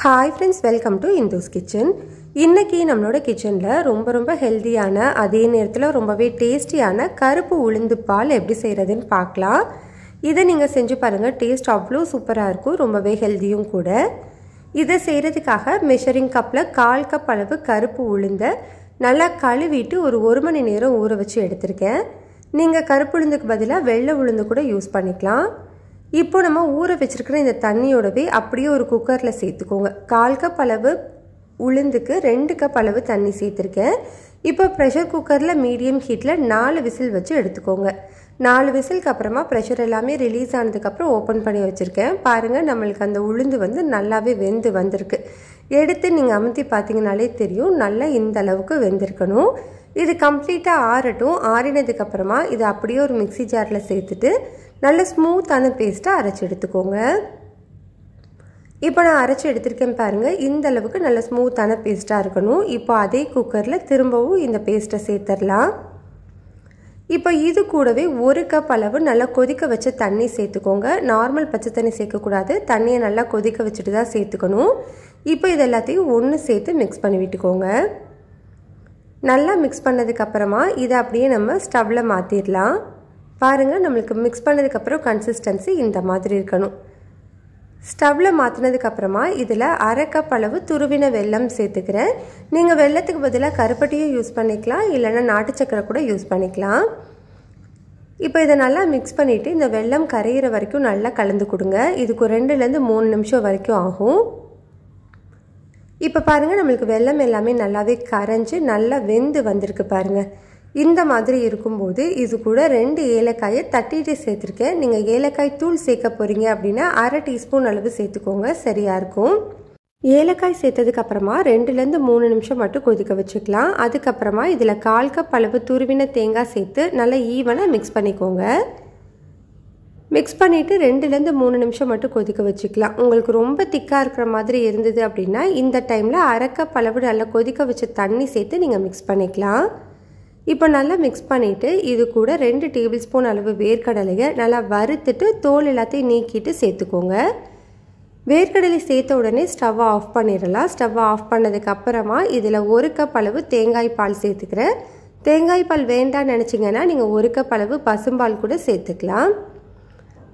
Hi friends, welcome to Indu's Kitchen. இன்னைக்கு நம்மளோட கிச்சன்ல ரொம்ப ஹெல்தியான அதே நேரத்துல ரொம்பவே டேஸ்டியான கருப்பு உளுந்து பால் எப்படி செய்யறதுன்னு பார்க்கலாம். இத நீங்க செஞ்சு பாருங்க, டேஸ்ட் அவ்ளோ சூப்பரா இருக்கும், ரொம்பவே ஹெல்தியும் கூட. இத செய்யிறதுக்காக மெஷரிங் கப்ல 1/4 கப் அளவு கருப்பு உளுந்த நல்லா கழுவிட்டு ஒரு 1 மணி நேரம் ஊற வச்சு எடுத்துர்க்கேன். நீங்க கருப்பு உளுந்துக்கு பதிலா வெள்ளை உளுந்து கூட யூஸ் பண்ணிக்கலாம். இப்போ நம்ம ஊற வச்சிருக்கிற இந்த தண்ணியோடவே அப்படியே ஒரு குக்கர்ல சேர்த்துக்கோங்க. 1/4 கப் அளவு உளுந்துக்கு 2 கப் அளவு தண்ணி சேர்த்திருக்கேன். இப்போ பிரஷர் குக்கர்ல மீடியம் ஹீட்ல 4 விசில் வச்சு எடுத்துக்கோங்க. 4 விசிலுக்கு அப்புறமா பிரஷர் எல்லாமே ரிலீஸ் ஆனதுக்கு அப்புறம் ஓபன் பண்ணி வச்சிருக்கேன். பாருங்க, நம்மளுக்கு அந்த உளுந்து வந்து நல்லாவே வெந்து வந்திருக்கு. எடுத்து நீங்க அமுத்தி பாத்தீங்கனாலே தெரியும், நல்லா இந்த அளவுக்கு வெந்திருக்கணும். இது கம்ப்ளீட்டா ஆறட்டும். ஆறினதுக்கு அப்புறமா இது அப்படியே ஒரு மிக்ஸி ஜார்ல சேர்த்துட்டு நல்ல ஸ்மூத்தான பேஸ்ட்டை அரைச்சி எடுத்துக்கோங்க. இப்போ நான் அரைச்சி எடுத்திருக்கேன் பாருங்க, இந்த அளவுக்கு நல்ல ஸ்மூத்தான பேஸ்ட்டாக இருக்கணும். இப்போ அதே குக்கரில் திரும்பவும் இந்த பேஸ்ட்டை சேர்த்துடலாம். இப்போ இது கூடவே 1 கப் அளவு நல்லா கொதிக்க வச்ச தண்ணி சேர்த்துக்கோங்க. நார்மல் பச்சை தண்ணி சேர்க்கக்கூடாது, தண்ணியை நல்லா கொதிக்க வச்சுட்டு தான் சேர்த்துக்கணும். இப்போ இது எல்லாத்தையும் ஒன்று சேர்த்து மிக்ஸ் பண்ணி விட்டுக்கோங்க. நல்லா மிக்ஸ் பண்ணதுக்கு அப்புறமா இதை அப்படியே நம்ம ஸ்டவ்வில் மாற்றிடலாம். பாருங்கள், நம்மளுக்கு மிக்ஸ் பண்ணதுக்கப்புறம் கன்சிஸ்டன்சி இந்த மாதிரி இருக்கணும். ஸ்டவ்வில் மாற்றினதுக்கப்புறமா இதில் 1/2 கப் அளவு துருவின வெல்லம் சேர்த்துக்கிறேன். நீங்கள் வெல்லத்துக்கு பதிலாக கருப்பட்டியும் யூஸ் பண்ணிக்கலாம், இல்லைன்னா நாட்டு சக்கரை கூட யூஸ் பண்ணிக்கலாம். இப்போ இதை நல்லா மிக்ஸ் பண்ணிவிட்டு இந்த வெல்லம் கரையிற வரைக்கும் நல்லா கலந்து கொடுங்க. இதுக்கு 2லேருந்து 3 நிமிஷம் வரைக்கும் ஆகும். இப்போ பாருங்கள், நம்மளுக்கு வெல்லம் எல்லாமே நல்லாவே கரைஞ்சி நல்லா வெந்து வந்திருக்கு பாருங்கள். இந்த மாதிரி இருக்கும்போது இது கூட 2 ஏலக்காயை தட்டிட்டு சேர்த்துருக்கேன். நீங்கள் ஏலக்காய் தூள் சேர்க்க போகிறீங்க அப்படின்னா 1/2 டீஸ்பூன் அளவு சேர்த்துக்கோங்க, சரியாக இருக்கும். ஏலக்காய் சேர்த்ததுக்கு அப்புறமா 2லேருந்து 3 நிமிஷம் மட்டும் கொதிக்க வச்சுக்கலாம். அதுக்கப்புறமா இதில் 1/4 கப் அளவு துருவின தேங்காய் சேர்த்து நல்லா ஈவனாக மிக்ஸ் பண்ணிக்கோங்க. மிக்ஸ் பண்ணிவிட்டு 2லேருந்து 3 நிமிஷம் மட்டும் கொதிக்க வச்சுக்கலாம். உங்களுக்கு ரொம்ப திக்காக இருக்கிற மாதிரி இருந்தது அப்படின்னா இந்த டைமில் 1/2 கப் அளவு நல்லா கொதிக்க வச்ச தண்ணி சேர்த்து நீங்கள் மிக்ஸ் பண்ணிக்கலாம். இப்போ நல்லா மிக்ஸ் பண்ணிவிட்டு இது கூட 2 டேபிள் ஸ்பூன் அளவு வேர்க்கடலையை நல்லா வறுத்துட்டு தோல் எல்லாத்தையும் நீக்கிட்டு சேர்த்துக்கோங்க. வேர்க்கடலை சேர்த்த உடனே ஸ்டவ்வை ஆஃப் பண்ணிடலாம். ஸ்டவ்வை ஆஃப் பண்ணதுக்கு அப்புறமா இதில் 1 கப் அளவு தேங்காய் பால் சேர்த்துக்கிறேன். தேங்காய் பால் வேண்டாம்னு நினச்சிங்கன்னா நீங்கள் 1 கப் அளவு பசும்பால் கூட சேர்த்துக்கலாம்.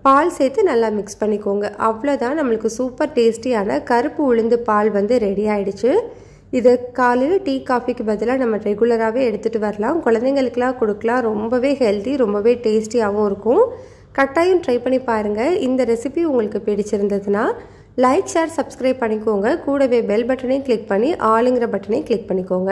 பால் சேர்த்து நல்லா மிக்ஸ் பண்ணிக்கோங்க. அவ்வளோதான், நம்மளுக்கு சூப்பர் டேஸ்டியான கருப்பு உளுந்து பால் வந்து ரெடி ஆகிடுச்சு. இது காலையில் டீ காஃபிக்கு பதிலாக நம்ம ரெகுலராகவே எடுத்துகிட்டு வரலாம். குழந்தைங்களுக்கெலாம் கொடுக்கலாம். ரொம்பவே ஹெல்தி, ரொம்பவே டேஸ்டியாகவும் இருக்கும். கட்டாயம் ட்ரை பண்ணி பாருங்கள். இந்த ரெசிபி உங்களுக்கு பிடிச்சிருந்ததுன்னா லைக், ஷேர், சப்ஸ்கிரைப் பண்ணிக்கோங்க. கூடவே பெல் பட்டனையும் கிளிக் பண்ணி ஆளுங்கிற பட்டனையும் கிளிக் பண்ணிக்கோங்க.